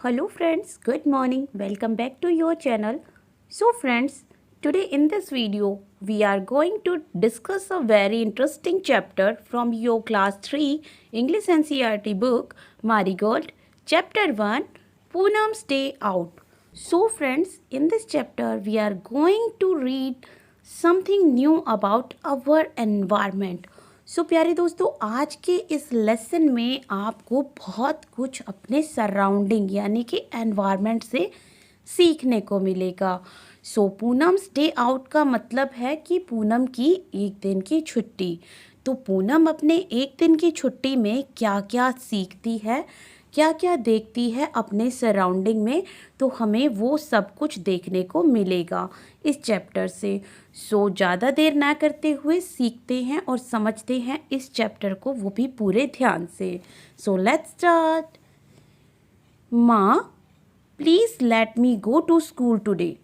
Hello friends, good morning. Welcome back to your channel. So friends, today in this video we are going to discuss a very interesting chapter from your class 3 English NCERT book Marigold, chapter 1 Poonam's Day Out. So friends, in this chapter we are going to read something new about our environment. सो प्यारे दोस्तों, आज के इस lesson में आपको बहुत कुछ अपने सराउंडिंग यानी कि एनवायरनमेंट से सीखने को मिलेगा. सो पूनम्स डे आउट का मतलब है कि पूनम की एक दिन की छुट्टी. तो पूनम अपने एक दिन की छुट्टी में क्या क्या सीखती है, क्या क्या देखती है अपने सराउंडिंग में, तो हमें वो सब कुछ देखने को मिलेगा इस चैप्टर से. सो ज़्यादा देर ना करते हुए सीखते हैं और समझते हैं इस चैप्टर को, वो भी पूरे ध्यान से. So let's start. माँ please let me go to school today.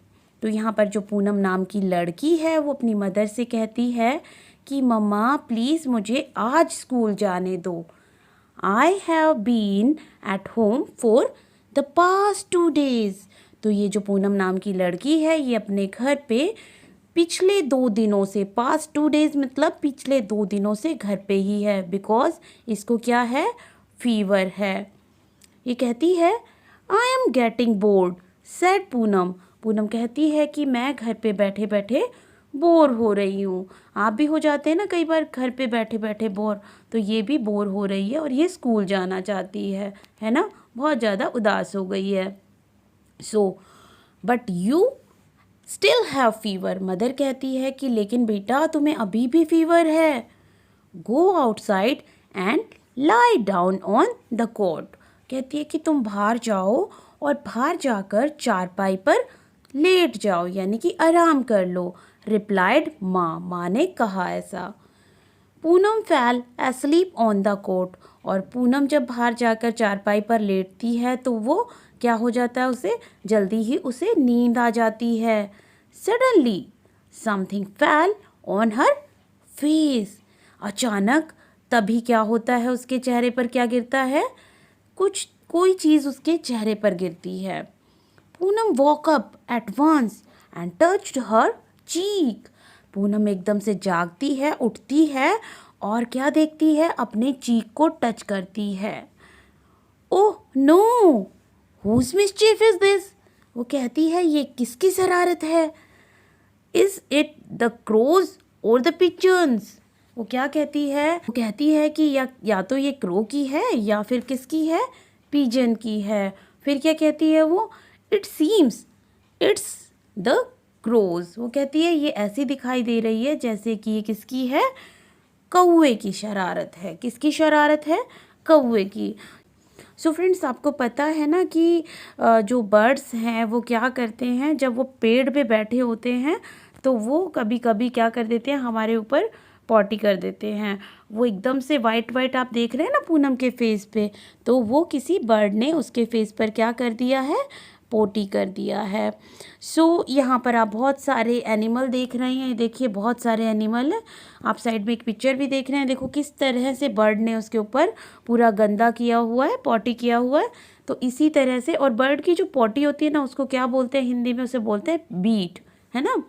तो यहाँ पर जो पूनम नाम की लड़की है वो अपनी मदर से कहती है कि मम्मा प्लीज़ मुझे आज स्कूल जाने दो. I have been at home for the past 2 days. तो ये जो पूनम नाम की लड़की है ये अपने घर पे पिछले 2 दिनों से, पास्ट 2 days मतलब पिछले 2 दिनों से घर पे ही है, बिकॉज इसको क्या है, फीवर है. ये कहती है I am getting bored said Poonam. Poonam कहती है कि मैं घर पे बैठे बैठे बोर हो रही हूँ. आप भी हो जाते हैं ना कई बार घर पे बैठे बैठे बोर, तो ये भी बोर हो रही है और ये स्कूल जाना चाहती है ना, बहुत ज़्यादा उदास हो गई है. So but you still have fever. Mother कहती है कि लेकिन बेटा तुम्हें अभी भी फीवर है. Go outside and lie down on the cot. कहती है कि तुम बाहर जाओ और बाहर जाकर चारपाई पर लेट जाओ यानी कि आराम कर लो. रिप्लाइड माँ ने कहा ऐसा. पूनम फैल एस्लीप ऑन द कोट. और पूनम जब बाहर जाकर चारपाई पर लेटती है तो वो क्या हो जाता है, उसे जल्दी ही उसे नींद आ जाती है. सडनली समथिंग फैल ऑन हर फेस. अचानक तभी क्या होता है, उसके चेहरे पर क्या गिरता है, कोई चीज़ उसके चेहरे पर गिरती है. Poonam woke up at once and touched her cheek. Poonam एकदम से जागती है, उठती है और क्या देखती है, अपने चीक को टच करती है. Oh no, whose mischief is this. वो कहती है ये किसकी शरारत है. Is it the crows or the pigeons. वो क्या कहती है, वो कहती है कि या तो ये क्रो की है या फिर किसकी है, पिजन की है. फिर क्या कहती है वो, it seems it's the crows. वो कहती है ये ऐसी दिखाई दे रही है जैसे कि ये किसकी है, कौवे की शरारत है. किसकी शरारत है, कौवे की. सो फ्रेंड्स, आपको पता है ना कि जो बर्ड्स हैं वो क्या करते हैं, जब वो पेड़ पे बैठे होते हैं तो वो कभी कभी क्या कर देते हैं, हमारे ऊपर पॉटी कर देते हैं. वो एकदम से वाइट आप देख रहे हैं ना पूनम के फेस पे, तो वो किसी बर्ड ने उसके फेस पर क्या कर दिया है, पोटी कर दिया है. सो यहाँ पर आप बहुत सारे एनिमल देख रहे हैं. देखिए बहुत सारे एनिमल हैं. आप साइड में एक पिक्चर भी देख रहे हैं. देखो किस तरह से बर्ड ने उसके ऊपर पूरा गंदा किया हुआ है, पॉटी किया हुआ है. तो इसी तरह से, और बर्ड की जो पॉटी होती है ना उसको क्या बोलते हैं हिंदी में, उसे बोलते हैं बीट, है ना.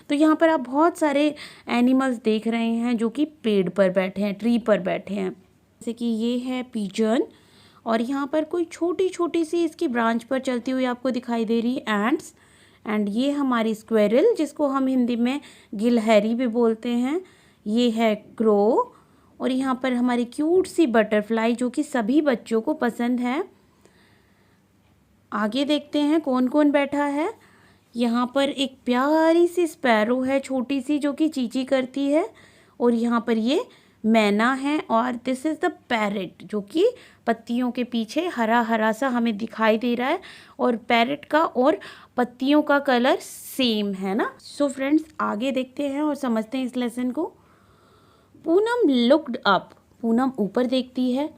तो यहाँ पर आप बहुत सारे एनिमल्स देख रहे हैं जो कि पेड़ पर बैठे हैं, ट्री पर बैठे हैं. जैसे कि ये है पिजन, और यहाँ पर कोई छोटी छोटी सी इसकी ब्रांच पर चलती हुई आपको दिखाई दे रही है एंट्स. एंड ये हमारी स्क्वेरल, जिसको हम हिंदी में गिलहरी भी बोलते हैं. ये है क्रो, और यहाँ पर हमारी क्यूट सी बटरफ्लाई जो कि सभी बच्चों को पसंद है. आगे देखते हैं कौन कौन बैठा है. यहाँ पर एक प्यारी सी स्पैरो है छोटी सी जो कि चींची करती है, और यहाँ पर ये मैना है, और दिस इज़ द पैरेट जो कि पत्तियों के पीछे हरा हरा सा हमें दिखाई दे रहा है, और पैरेट का और पत्तियों का कलर सेम है ना. सो फ्रेंड्स, आगे देखते हैं और समझते हैं इस लेसन को. Poonam looked up. पूनम ऊपर देखती है.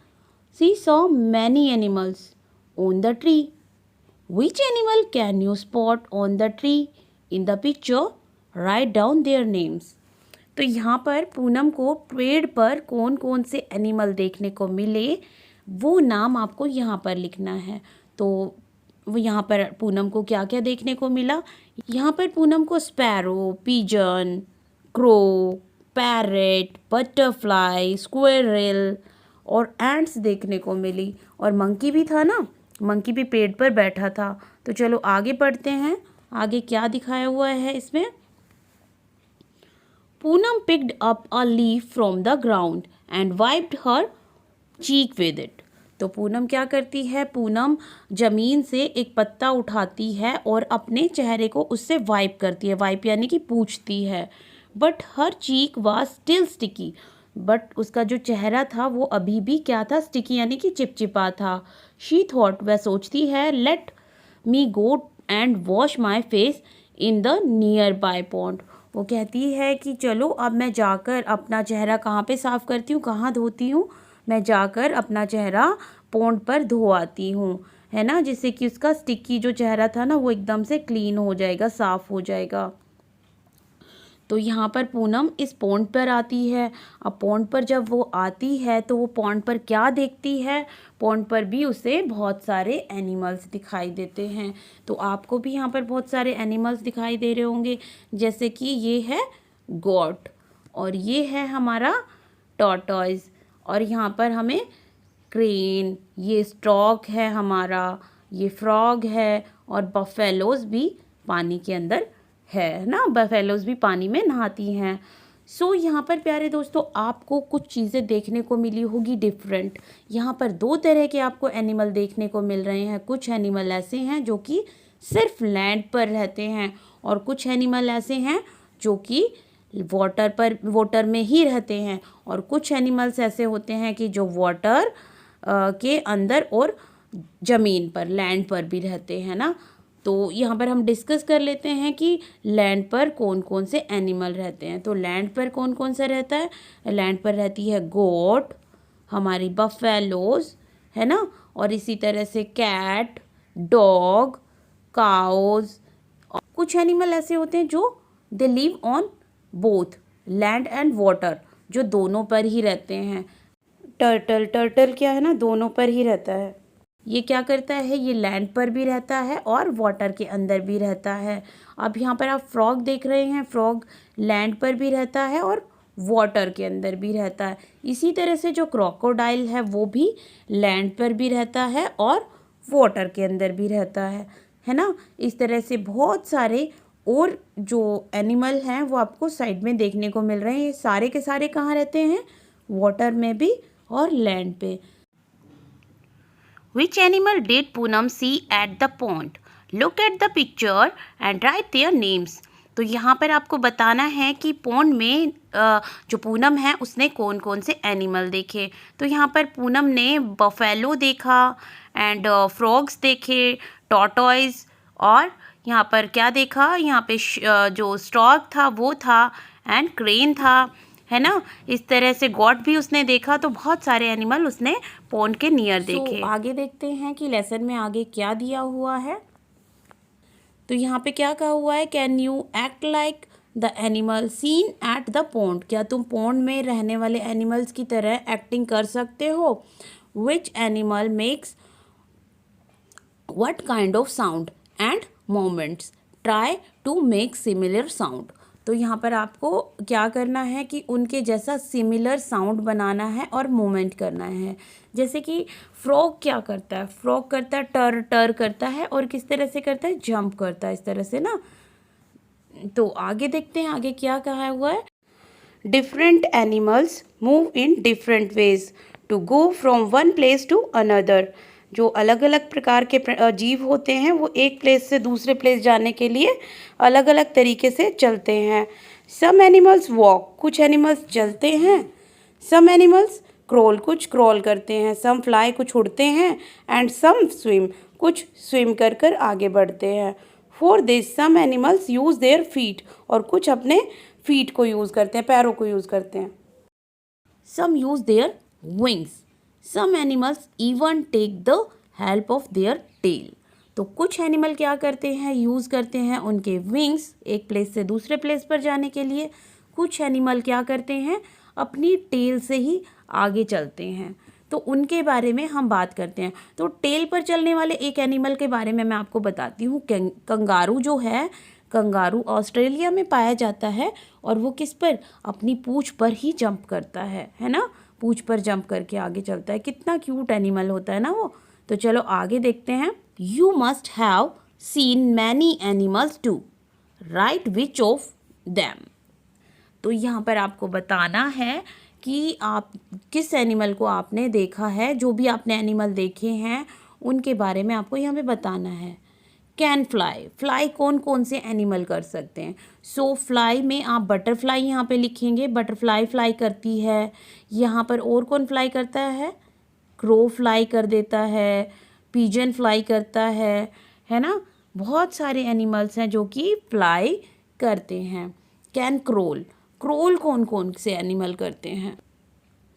She saw many animals on the tree. Which animal can you spot on the tree? In the picture, write down their names. तो यहाँ पर पूनम को पेड़ पर कौन कौन से एनिमल देखने को मिले वो नाम आपको यहाँ पर लिखना है. तो यहाँ पर पूनम को क्या क्या देखने को मिला। यहाँ पर पूनम को sparrow, pigeon, crow, parrot, butterfly, squirrel और एंट्स देखने को मिली। और मंकी भी था ना, मंकी भी पेड़ पर बैठा था। तो चलो आगे पढ़ते हैं, आगे क्या दिखाया हुआ है इसमें। Poonam picked up a leaf from the ground and wiped her cheek with it। तो पूनम क्या करती है, पूनम जमीन से एक पत्ता उठाती है और अपने चेहरे को उससे वाइप करती है। वाइप यानी कि पूछती है। But her cheek was still sticky. But उसका जो चेहरा था वो अभी भी क्या था, स्टिकी यानी कि चिपचिपा था। शी थॉट, वह सोचती है, late me go and wash my face in the near by pond. वो कहती है कि चलो अब मैं जाकर अपना चेहरा कहाँ पे साफ़ करती हूँ, कहाँ धोती हूँ, मैं जाकर अपना चेहरा पॉन्ड पर धो आती हूँ, है ना, जिससे कि उसका स्टिकी जो चेहरा था ना वो एकदम से क्लीन हो जाएगा, साफ़ हो जाएगा। तो यहाँ पर पूनम इस पॉन्ड पर आती है। अब पॉन्ड पर जब वो आती है तो वो पॉन्ड पर क्या देखती है, पॉन्ड पर भी उसे बहुत सारे एनिमल्स दिखाई देते हैं। तो आपको भी यहाँ पर बहुत सारे एनिमल्स दिखाई दे रहे होंगे, जैसे कि ये है गॉट और ये है हमारा टॉर्टॉइज, और यहाँ पर हमें क्रेन, ये स्टॉक है हमारा, ये फ्रॉग है, और बफेलोज भी पानी के अंदर है ना, बफेलोज भी पानी में नहाती हैं। सो यहाँ पर प्यारे दोस्तों आपको कुछ चीज़ें देखने को मिली होगी डिफरेंट। यहाँ पर दो तरह के आपको एनिमल देखने को मिल रहे हैं। कुछ एनिमल ऐसे हैं जो कि सिर्फ लैंड पर रहते हैं, और कुछ एनिमल ऐसे हैं जो कि वाटर में ही रहते हैं, और कुछ एनिमल्स ऐसे होते हैं कि जो वाटर के अंदर और ज़मीन पर, लैंड पर भी रहते हैं ना। तो यहाँ पर हम डिस्कस कर लेते हैं कि लैंड पर कौन कौन से एनिमल रहते हैं। तो लैंड पर कौन कौन सा रहता है, लैंड पर रहती है गोट, हमारी बफेलोज, है ना, और इसी तरह से कैट, डॉग, काउज। कुछ एनिमल ऐसे होते हैं जो they live on both land and water, जो दोनों पर ही रहते हैं। टर्टल क्या है ना, दोनों पर ही रहता है। ये क्या करता है, ये लैंड पर भी रहता है और वाटर के अंदर भी रहता है। अब यहाँ पर आप फ्रॉग देख रहे हैं, फ्रॉग लैंड पर भी रहता है और वाटर के अंदर भी रहता है। इसी तरह से जो क्रोकोडाइल है वो भी लैंड पर भी रहता है और वाटर के अंदर भी रहता है ना। इस तरह से बहुत सारे और जो एनिमल हैं वो आपको साइड में देखने को मिल रहे हैं। ये सारे के सारे कहाँ रहते हैं, वाटर में भी और लैंड पे। Which animal did Poonam see at the pond? Look at the picture and write their names. तो यहाँ पर आपको बताना है कि पॉन्ड में जो पूनम है उसने कौन कौन से एनिमल देखे। तो यहाँ पर पूनम ने बफेलो देखा एंड फ्रॉग्स देखे, टॉर्टॉइज, और यहाँ पर क्या देखा, यहाँ पे जो स्टॉक था वो था, एंड क्रेन था, है ना। इस तरह से गॉट भी उसने देखा। तो बहुत सारे एनिमल उसने पॉन्ड के नियर देखे। आगे देखते हैं कि लेसन में आगे क्या दिया हुआ है। तो यहाँ पे क्या कहा हुआ है, can you act like the animal seen at the pond. क्या तुम पॉन्ड में रहने वाले एनिमल्स की तरह एक्टिंग कर सकते हो। Which animal makes what kind of sound and moments, try to make similar sound. तो यहाँ पर आपको क्या करना है कि उनके जैसा सिमिलर साउंड बनाना है और मूवमेंट करना है। जैसे कि फ्रॉग क्या करता है, फ्रॉग करता है टर टर करता है, और किस तरह से करता है, जंप करता है, इस तरह से ना। तो आगे देखते हैं आगे क्या कहा हुआ है। Different animals move in different ways to go from one place to another. जो अलग अलग प्रकार के जीव होते हैं वो एक प्लेस से दूसरे प्लेस जाने के लिए अलग अलग तरीके से चलते हैं। सम एनिमल्स वॉक, कुछ एनिमल्स चलते हैं। सम एनिमल्स क्रोल, कुछ क्रोल करते हैं। सम फ्लाई, कुछ उड़ते हैं। एंड सम स्विम, कुछ स्विम कर कर आगे बढ़ते हैं। For this some animals use their feet, और कुछ अपने फीट को यूज़ करते हैं, पैरों को यूज़ करते हैं। Some use their wings, some animals even take the help of their tail. तो कुछ एनिमल क्या करते हैं, यूज़ करते हैं उनके विंग्स एक प्लेस से दूसरे प्लेस पर जाने के लिए। कुछ एनिमल क्या करते हैं, अपनी टेल से ही आगे चलते हैं। तो उनके बारे में हम बात करते हैं। तो टेल पर चलने वाले एक एनिमल के बारे में मैं आपको बताती हूँ। कंगारू जो है, कंगारू ऑस्ट्रेलिया में पाया जाता है और वो किस पर, अपनी पूंछ पर ही जंप करता है ना, पूंछ पर जंप करके आगे चलता है। कितना क्यूट एनिमल होता है ना वो। तो चलो आगे देखते हैं। You must have seen many animals too, right which of them. तो यहाँ पर आपको बताना है कि आप किस एनिमल को आपने देखा है। जो भी आपने एनिमल देखे हैं उनके बारे में आपको यहाँ पे बताना है। कैन फ्लाई, फ्लाई कौन कौन से एनिमल कर सकते हैं। सो फ्लाई में आप बटरफ्लाई यहाँ पे लिखेंगे, बटरफ्लाई फ्लाई करती है। यहाँ पर और कौन फ्लाई करता है, क्रो फ्लाई कर देता है, पिजन फ्लाई करता है ना। बहुत सारे एनिमल्स हैं जो कि फ्लाई करते हैं। कैन क्रोल, क्रोल कौन कौन से एनिमल करते हैं।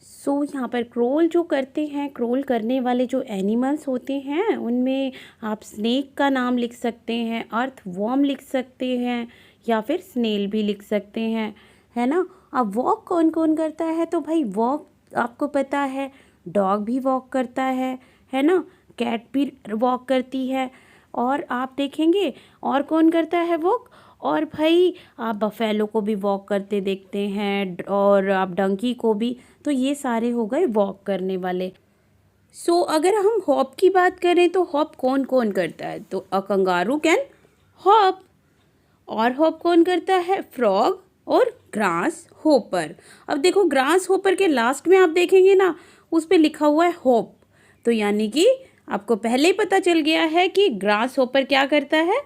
सो यहाँ पर क्रोल जो करते हैं, क्रोल करने वाले जो एनिमल्स होते हैं उनमें आप स्नेक का नाम लिख सकते हैं, अर्थवॉर्म लिख सकते हैं, या फिर स्नेल भी लिख सकते हैं, है ना। अब वॉक कौन कौन करता है, तो भाई वॉक आपको पता है, डॉग भी वॉक करता है ना, कैट भी वॉक करती है। और आप देखेंगे और कौन करता है वॉक, और भाई आप बफेलो को भी वॉक करते देखते हैं, और आप डंकी को भी। तो ये सारे हो गए वॉक करने वाले। सो अगर हम हॉप की बात करें तो हॉप कौन कौन करता है, तो अ कंगारू कैन हॉप। और हॉप कौन करता है, फ्रॉग और ग्रास होपर। अब देखो ग्रास होपर के लास्ट में आप देखेंगे ना, उस पर लिखा हुआ है हॉप। तो यानी कि आपको पहले ही पता चल गया है कि ग्रास होपर क्या करता है,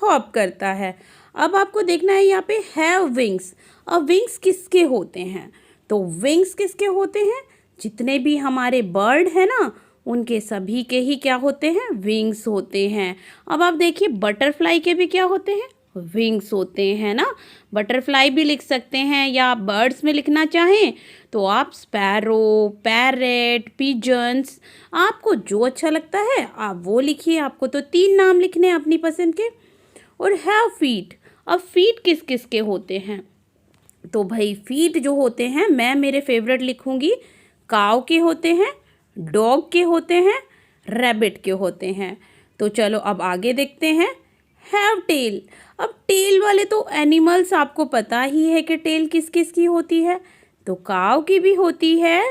हॉप करता है। अब आपको देखना है यहाँ पे हैव विंग्स। अब विंग्स किसके होते हैं, तो विंग्स किसके होते हैं, जितने भी हमारे बर्ड है ना उनके सभी के ही क्या होते हैं, विंग्स होते हैं। अब आप देखिए बटरफ्लाई के भी क्या होते हैं, विंग्स होते हैं ना। बटरफ्लाई भी लिख सकते हैं, या आप बर्ड्स में लिखना चाहें तो आप स्पैरो, पैरेट, पिजन्स, आपको जो अच्छा लगता है आप वो लिखिए। आपको तो 3 नाम लिखने हैं अपनी पसंद के। और हैव फीट, अब फीट किस किस के होते हैं, तो भाई फीट जो होते हैं, मैं मेरे फेवरेट लिखूंगी, काव के होते हैं, डॉग के होते हैं, रैबिट के होते हैं। तो चलो अब आगे देखते हैं। हैव टेल, अब टेल वाले तो एनिमल्स आपको पता ही है कि टेल किस किस की होती है, तो काव की भी होती है,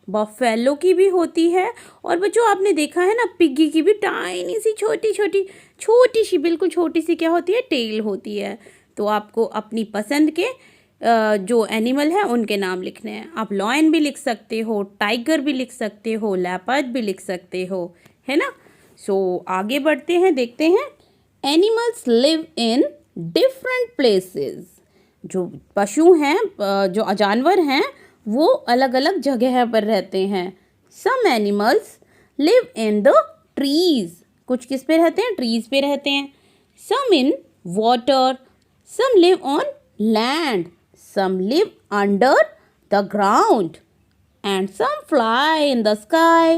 बफेलो की भी होती है, और बच्चों आपने देखा है ना पिग्गी की भी टाइनी सी छोटी सी बिल्कुल छोटी सी क्या होती है, टेल होती है। तो आपको अपनी पसंद के जो एनिमल है उनके नाम लिखने हैं। आप लॉयन भी लिख सकते हो, टाइगर भी लिख सकते हो, लेपर्ड भी लिख सकते हो, है ना। सो आगे बढ़ते हैं, देखते हैं। Animals live in different places, जो पशु हैं, जो जानवर हैं वो अलग अलग जगह पर रहते हैं। Some animals live in the trees, कुछ किस पे रहते हैं, ट्रीज पे रहते हैं। Some in water, some live on land, some live under the ground, and some fly in the sky.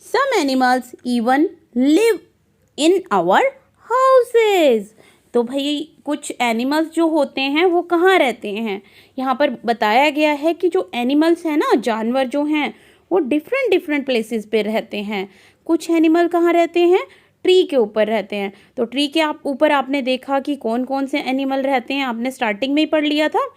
Some animals even live in our houses. तो भाई कुछ एनिमल्स जो होते हैं वो कहाँ रहते हैं, यहाँ पर बताया गया है कि जो एनिमल्स हैं ना, जानवर जो हैं वो डिफरेंट प्लेसेस पे रहते हैं। कुछ एनिमल कहाँ रहते हैं, ट्री के ऊपर रहते हैं। तो ट्री के ऊपर आपने देखा कि कौन कौन से एनिमल रहते हैं, आपने स्टार्टिंग में ही पढ़ लिया था।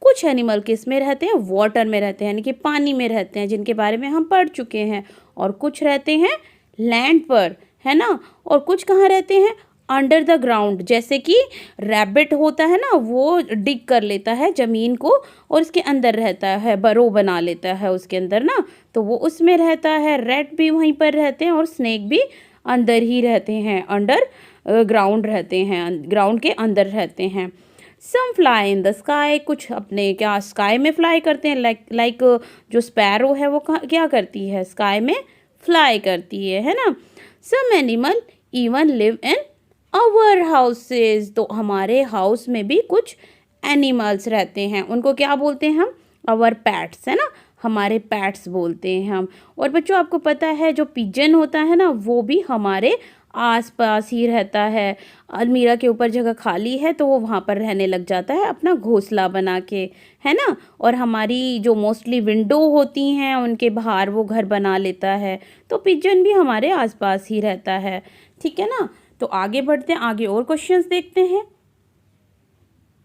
कुछ एनिमल किस में रहते हैं, वाटर में रहते हैं, यानी कि पानी में रहते हैं, जिनके बारे में हम पढ़ चुके हैं। और कुछ रहते हैं लैंड पर, है ना। और कुछ कहाँ रहते हैं, अंडर द ग्राउंड, जैसे कि रैबिट होता है ना, वो डिग कर लेता है ज़मीन को और उसके अंदर रहता है, बरो बना लेता है उसके अंदर ना, तो वो उसमें रहता है। रैट भी वहीं पर रहते हैं, और स्नेक भी अंदर ही रहते हैं, अंडर ग्राउंड रहते हैं, ग्राउंड के अंदर रहते हैं। Some fly in the sky, कुछ अपने क्या स्काई में फ्लाई करते हैं, लाइक जो स्पैरो है वो क्या करती है, स्काई में फ्लाई करती है ना। Some animal even live in our houses, तो हमारे हाउस में भी कुछ एनिमल्स रहते हैं, उनको क्या बोलते हैं हम, आवर पैट्स, है ना, हमारे पैट्स बोलते हैं हम। और बच्चों आपको पता है जो पिजन होता है ना, वो भी हमारे आस पास ही रहता है। अलमीरा के ऊपर जगह खाली है तो वो वहाँ पर रहने लग जाता है अपना घोंसला बना के, है ना। और हमारी जो मोस्टली विंडो होती हैं उनके बाहर वो घर बना लेता है। तो पिजन भी हमारे आसपास ही रहता है, ठीक है ना। तो आगे बढ़ते हैं, आगे और क्वेश्चंस देखते हैं।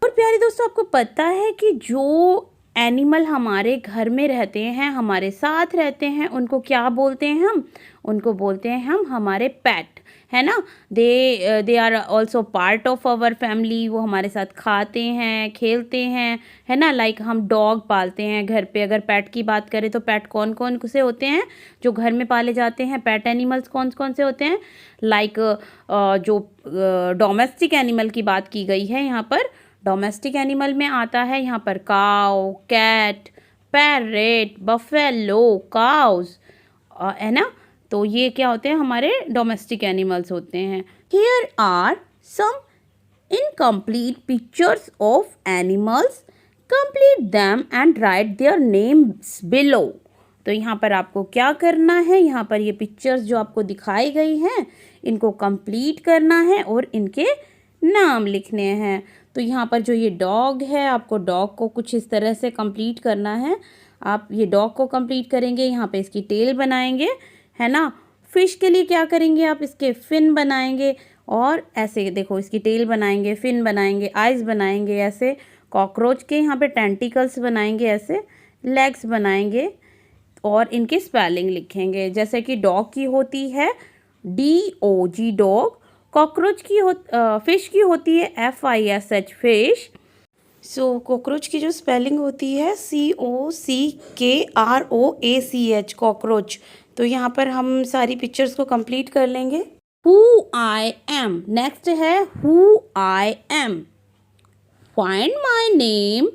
और प्यारे दोस्तों, आपको पता है कि जो एनिमल हमारे घर में रहते हैं, हमारे साथ रहते हैं, उनको क्या बोलते हैं हम? उनको बोलते हैं हम हमारे पेट, है ना। They are also part of our family. वो हमारे साथ खाते हैं, खेलते हैं, है ना। लाइक हम डॉग पालते हैं घर पे। अगर पेट की बात करें तो पेट कौन कौन से होते हैं जो घर में पाले जाते हैं? पेट एनिमल्स कौन कौन से होते हैं? लाइक जो डोमेस्टिक एनिमल की बात की गई है यहाँ पर, डोमेस्टिक एनिमल में आता है यहाँ पर काऊ, कैट, पैरेट, बफेलो, काउज, है ना। तो ये क्या होते हैं? हमारे डोमेस्टिक एनिमल्स होते हैं। Here are some incomplete pictures of animals, complete them and write their names below. तो यहाँ पर आपको क्या करना है? यहाँ पर ये पिक्चर्स जो आपको दिखाई गई हैं इनको कंप्लीट करना है और इनके नाम लिखने हैं। तो यहाँ पर जो ये डॉग है, आपको डॉग को कुछ इस तरह से कंप्लीट करना है। आप ये डॉग को कंप्लीट करेंगे, यहाँ पे इसकी टेल बनाएंगे, है ना। फिश के लिए क्या करेंगे आप? इसके फिन बनाएंगे और ऐसे देखो इसकी टेल बनाएंगे, फिन बनाएंगे, आइज़ बनाएंगे ऐसे। कॉकरोच के यहाँ पे टेंटिकल्स बनाएंगे, ऐसे लेग्स बनाएंगे और इनकी स्पेलिंग लिखेंगे। जैसे कि डॉग की होती है DOG डॉग, कॉकरोच की फिश की होती है FISH फिश। सो कॉकरोच की जो स्पेलिंग होती है COCKROACH कॉकरोच। तो यहाँ पर हम सारी पिक्चर्स को कंप्लीट कर लेंगे। Who I am, नेक्स्ट है Who I am. Find my name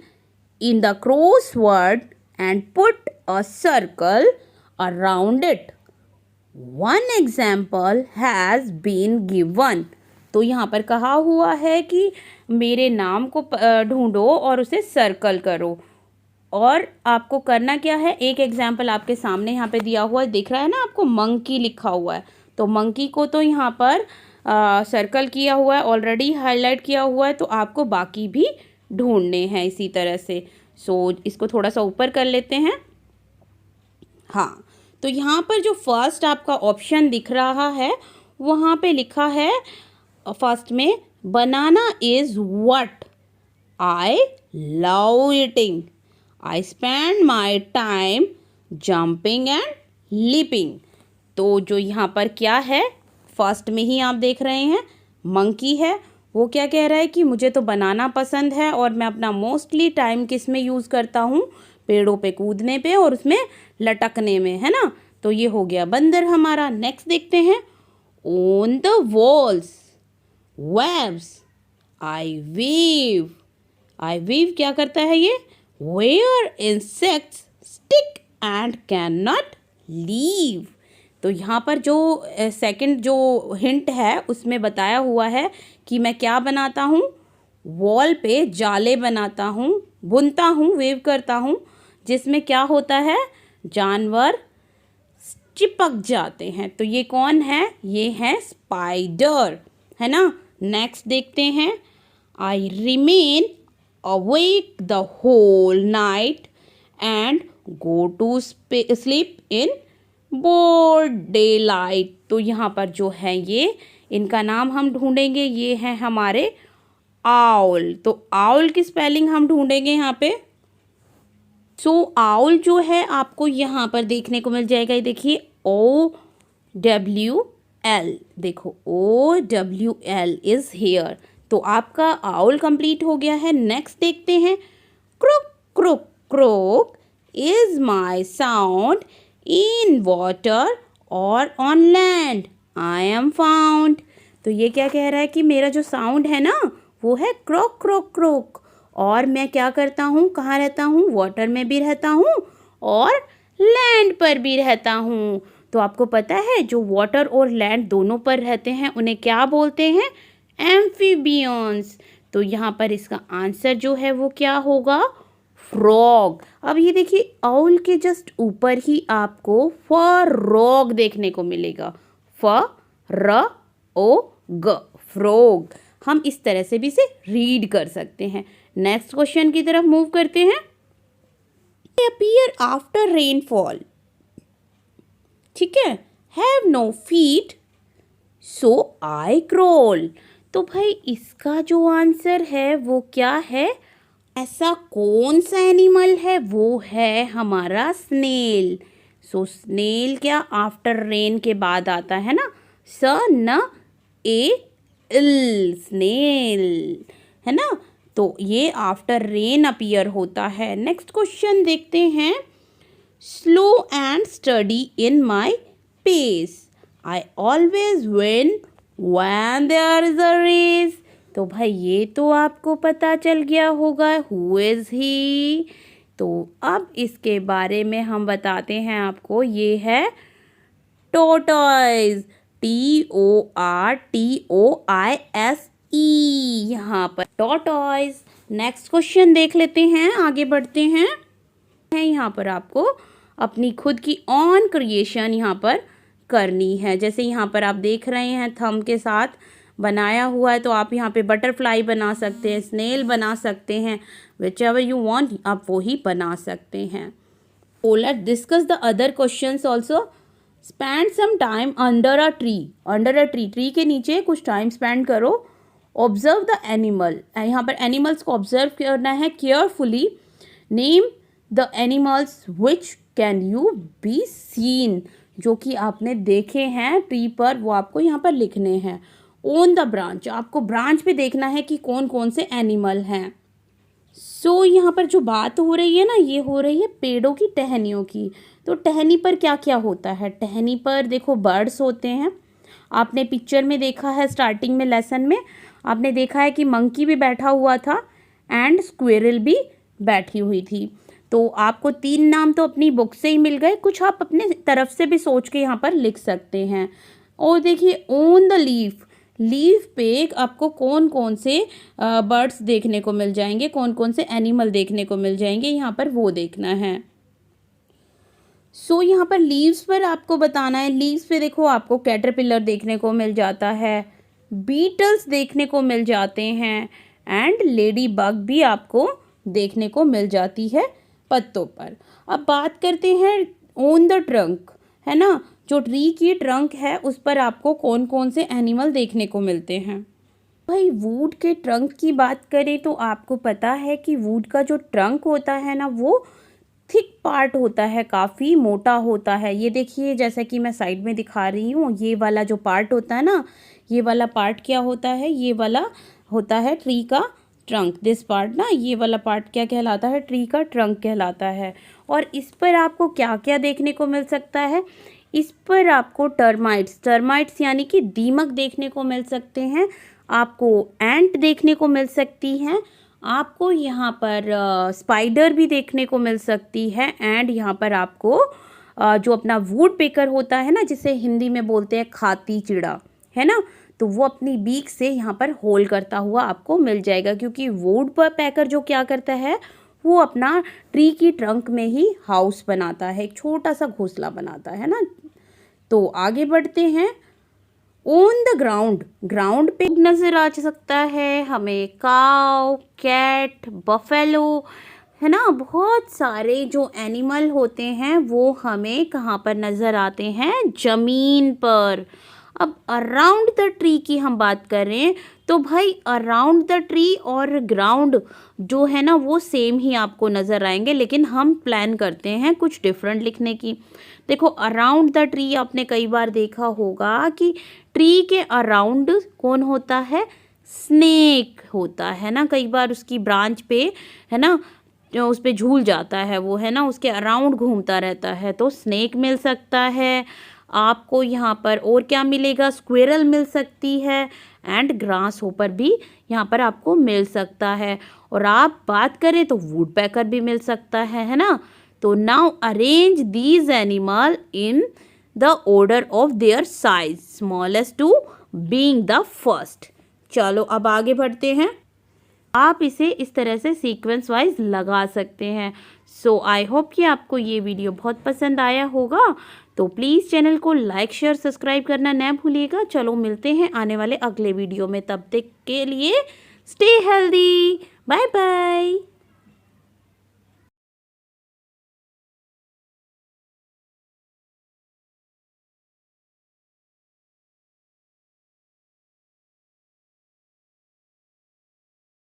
in the crossword and put a circle around it. One example has been given. तो यहाँ पर कहा हुआ है कि मेरे नाम को ढूंढो और उसे सर्कल करो। और आपको करना क्या है? एक एग्जाम्पल आपके सामने यहाँ पे दिया हुआ दिख रहा है ना आपको, मंकी लिखा हुआ है। तो मंकी को तो यहाँ पर सर्कल किया हुआ है, ऑलरेडी हाईलाइट किया हुआ है। तो आपको बाकी भी ढूंढने हैं इसी तरह से। सो इसको थोड़ा सा ऊपर कर लेते हैं। हाँ, तो यहाँ पर जो फर्स्ट आपका ऑप्शन दिख रहा है वहाँ पे लिखा है फर्स्ट में, banana is what I love eating, I spend my time jumping and leaping. तो जो यहाँ पर क्या है, फर्स्ट में ही आप देख रहे हैं मंकी है। वो क्या कह रहा है कि मुझे तो बनाना पसंद है और मैं अपना मोस्टली टाइम किस में यूज़ करता हूँ? पेड़ों पे कूदने पे और उसमें लटकने में, है ना। तो ये हो गया बंदर हमारा। नेक्स्ट देखते हैं, on the walls webs I weave. I weave क्या करता है ये? Where insects stick and cannot नॉट लीव। तो यहाँ पर जो सेकंड जो हिंट है उसमें बताया हुआ है कि मैं क्या बनाता हूँ? वॉल पे जाले बनाता हूँ, बुनता हूँ, वेव करता हूँ, जिसमें क्या होता है? जानवर चिपक जाते हैं। तो ये कौन है? ये है स्पाइडर, है ना। नेक्स्ट देखते हैं, I remain awake the whole night and go to sleep in broad daylight. तो यहाँ पर जो है ये इनका नाम हम ढूंढेंगे, ये है हमारे आउल। तो आउल की स्पेलिंग हम ढूंढेंगे यहाँ पे। सो आउल जो है आपको यहाँ पर देखने को मिल जाएगा, ये देखिए OWL, देखो OWL इज हेयर। तो आपका आउल कंप्लीट हो गया है। नेक्स्ट देखते हैं, croak croak croak is my sound in water और on land I am found. तो ये क्या कह रहा है कि मेरा जो साउंड है ना वो है क्रोक क्रोक क्रोक, और मैं क्या करता हूँ? कहाँ रहता हूँ? वाटर में भी रहता हूँ और लैंड पर भी रहता हूँ। तो आपको पता है जो वाटर और लैंड दोनों पर रहते हैं उन्हें क्या बोलते हैं? एम्फीबियंस। तो यहाँ पर इसका आंसर जो है वो क्या होगा? फ्रॉग। अब ये देखिए आउल के जस्ट ऊपर ही आपको फ्रॉग देखने को मिलेगा। फ र F-R-O-G, फ्रॉग। हम इस तरह से भी इसे रीड कर सकते हैं। नेक्स्ट क्वेश्चन की तरफ मूव करते हैं। They appear after rainfall, ठीक है, have no feet, so I crawl। तो भाई इसका जो आंसर है वो क्या है? ऐसा कौन सा एनिमल है? वो है हमारा स्नेल। सो स्नेल क्या आफ्टर रेन के बाद आता है ना, स न ए इल, स्नेल, है ना। तो ये आफ्टर रेन अपीयर होता है। नेक्स्ट क्वेश्चन देखते हैं। Slow and steady in my pace, I always win when there is a race. तो भाई ये तो आपको पता चल गया होगा, हु इज ही। तो अब इसके बारे में हम बताते हैं आपको। ये है टॉर्टॉइज, TORTOISE, यहाँ पर टॉर्टॉइज। नेक्स्ट क्वेश्चन देख लेते हैं, आगे बढ़ते हैं। यहाँ पर आपको अपनी खुद की ऑन क्रिएशन यहाँ पर करनी है। जैसे यहाँ पर आप देख रहे हैं थंब के साथ बनाया हुआ है, तो आप यहाँ पे बटरफ्लाई बना सकते हैं, स्नेल बना सकते हैं, विच एवर यू वॉन्ट आप वो ही बना सकते हैं। So let's discuss the other questions also. Spend some time under a tree. Under a tree, tree के नीचे कुछ टाइम स्पेंड करो। ऑब्जर्व द एनिमल, यहाँ पर एनिमल्स को ऑब्जर्व करना है carefully. Name the animals which can you be seen, जो कि आपने देखे हैं ट्री पर, वो आपको यहाँ पर लिखने हैं। ओन द ब्रांच, आपको ब्रांच पे देखना है कि कौन कौन से एनिमल हैं। सो यहाँ पर जो बात हो रही है ना, ये हो रही है पेड़ों की टहनियों की। तो टहनी पर क्या क्या होता है? टहनी पर देखो बर्ड्स होते हैं। आपने पिक्चर में देखा है, स्टार्टिंग में लेसन में आपने देखा है कि मंकी भी बैठा हुआ था एंड स्क्विरल भी बैठी हुई थी। तो आपको 3 नाम तो अपनी बुक से ही मिल गए, कुछ आप अपने तरफ से भी सोच के यहाँ पर लिख सकते हैं। और देखिए ऑन द लीफ, लीफ पे आपको कौन कौन से बर्ड्स देखने को मिल जाएंगे, कौन कौन से एनिमल देखने को मिल जाएंगे, यहाँ पर वो देखना है। सो यहाँ पर लीव्स पर आपको बताना है। लीव्स पे देखो आपको कैटरपिलर देखने को मिल जाता है, बीटल्स देखने को मिल जाते हैं एंड लेडी बग भी आपको देखने को मिल जाती है पत्तों पर। अब बात करते हैं ऑन द ट्रंक, है ना, जो ट्री की ट्रंक है उस पर आपको कौन कौन से एनिमल देखने को मिलते हैं। भाई वुड के ट्रंक की बात करें तो आपको पता है कि वुड का जो ट्रंक होता है ना, वो थिक पार्ट होता है, काफ़ी मोटा होता है। ये देखिए जैसा कि मैं साइड में दिखा रही हूँ, ये वाला जो पार्ट होता है ना, ये वाला पार्ट क्या होता है? ये वाला होता है ट्री का ट्रंक। दिस पार्ट ना, ये वाला पार्ट क्या कहलाता है? ट्री का ट्रंक कहलाता है। और इस पर आपको क्या क्या देखने को मिल सकता है? इस पर आपको टर्माइट्स यानी कि दीमक देखने को मिल सकते हैं, आपको एंट देखने को मिल सकती हैं, आपको यहाँ पर स्पाइडर भी देखने को मिल सकती है एंड यहाँ पर आपको जो अपना वुड पेकर होता है ना, जिसे हिंदी में बोलते हैं खाती चिड़ा, है ना, तो वो अपनी बीक से यहाँ पर होल करता हुआ आपको मिल जाएगा। क्योंकि वुड पर पैकर जो क्या करता है, वो अपना ट्री की ट्रंक में ही हाउस बनाता है, एक छोटा सा घोंसला बनाता है ना। तो आगे बढ़ते हैं। ऑन द ग्राउंड, ग्राउंड पे नज़र आ सकता है हमें काऊ, कैट, बफेलो, है ना, बहुत सारे जो एनिमल होते हैं वो हमें कहाँ पर नज़र आते हैं? ज़मीन पर। अब अराउंड द ट्री की हम बात करें तो भाई अराउंड द ट्री और ग्राउंड जो है ना वो सेम ही आपको नज़र आएंगे, लेकिन हम प्लान करते हैं कुछ डिफरेंट लिखने की। देखो अराउंड द ट्री आपने कई बार देखा होगा कि ट्री के अराउंड कौन होता है? स्नेक होता है ना, कई बार उसकी ब्रांच पे, है ना, जो उस पे झूल जाता है वो, है ना, उसके अराउंड घूमता रहता है, तो स्नेक मिल सकता है आपको यहाँ पर। और क्या मिलेगा? स्क्विरल मिल सकती है एंड ग्रास होपर भी यहाँ पर आपको मिल सकता है। और आप बात करें तो वुड पैकर भी मिल सकता है ना। तो now arrange these animal in the order of their size, smallest to being the first. चलो अब आगे बढ़ते हैं। आप इसे इस तरह से सीक्वेंस वाइज लगा सकते हैं। सो आई होप कि आपको ये वीडियो बहुत पसंद आया होगा। तो प्लीज़ चैनल को लाइक शेयर सब्सक्राइब करना ना भूलिएगा। चलो मिलते हैं आने वाले अगले वीडियो में, तब तक के लिए स्टे हेल्दी, बाय बाय।